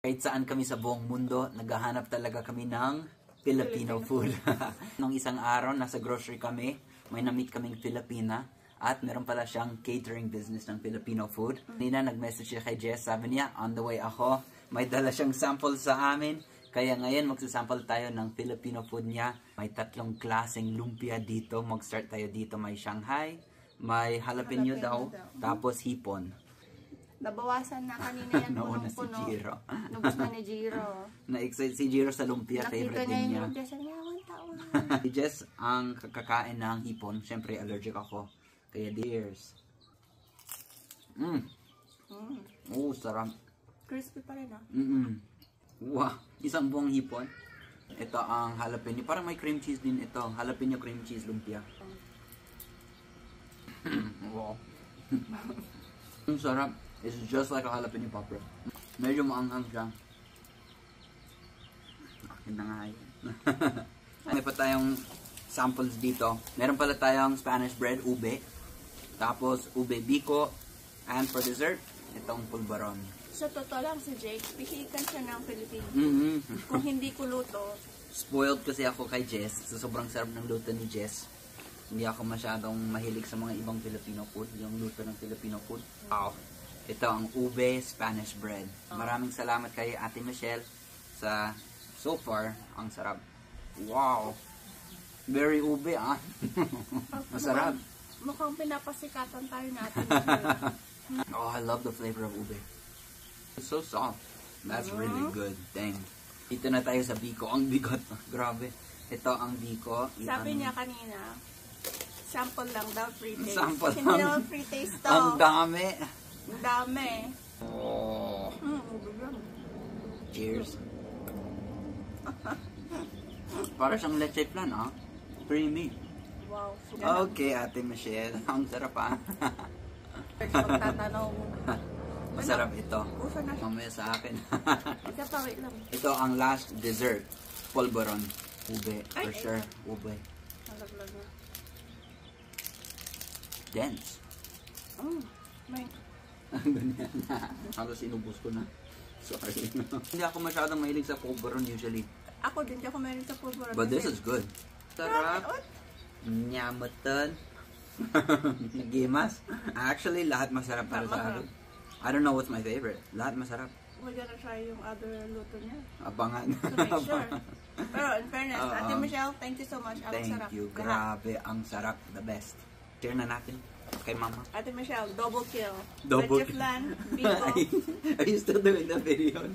Kahit saan kami sa buong mundo, naghahanap talaga kami ng Filipino food. Nung isang araw, nasa grocery kami, may na-meet kaming Filipina. At meron pala siyang catering business ng Filipino food. Nina, nag-message siya kay Jess. Sabi niya, on the way ako. May dala siyang sample sa amin. Kaya ngayon, magsasample tayo ng Filipino food niya. May 3 klaseng lumpia dito. Mag-start tayo dito. May Shanghai, may jalapeno daw, tapos hipon. Nabawasan na kanina yan Nauna si punong-puno. Jiro. Nubos na ni Jiro. Na-excite si Jiro sa lumpia. Favorite din niya. Nakita niya yung taon. Si Jess ang kakakain ng hipon. Siyempre, allergic ako. Kaya dears. Oh, sarap. Crispy pa rin ah. Wow, isang buong hipon. Ito ang jalapeno. Parang may cream cheese din ito. Jalapeno cream cheese lumpia. Wow. Ang sarap. It's just like a jalapeno popper. Medyo maanghang siya. Akin na nga yun. May pa tayong samples dito. Meron pala tayong Spanish bread, ube. Tapos ube biko. And for dessert, itong pulbaron. Sa totoo lang si Jake, pihikan siya ng Pilipino. Kung hindi ko luto. Spoiled kasi ako kay Jess. So sobrang sarap ng luto ni Jess. Hindi ako masyadong mahilig sa mga ibang Filipino food. Yung luto ng Filipino food. Wow. Ito ang ube Spanish bread. Maraming salamat kay Ate Michelle sa so far. Ang sarap. Wow. Very ube ah. Masarap. Mukhang pinapasikatan tayo natin. Oh, I love the flavor of ube. It's so soft. That's really good. Dang. Dito na tayo sa biko. Ang bigot. Grabe. Ito ang biko. Sabi niya kanina, sample lang daw, free taste. Sample Hindi lang. naman free taste to. Ang dami. Ang dami. Oh. Cheers. Para siyang leche flan, ah. Creamy. Wow. Okay, Ate Michelle. Ang sarap, ah. Magtatanong. Masarap ito. Uso na siya. Mamaya sa akin. Ikapawit lang. Ito ang last dessert. Polvoron. Ube. For sure. Ube. Nalaglag na. Dense. May... Ganyan na. Halos inubos ko na. Sorry. Hindi ako masyadong mahilig sa polvoron usually. Ako din, di ako meron sa pulburon. But this is good. Sarap. Nyamatan. Gimas. Actually, lahat masarap para sa akin. I don't know what's my favorite. Lahat masarap. We're gonna try yung other luto niya. Abangan. To make sure. Pero in fairness, Ate Michelle, thank you so much. Ang Thank sarap. you. Grabe. Ang sarap. The best. Share na natin kay Mama. Ate Michelle, double kill. Double Leche flan, biko. Are you still doing the video?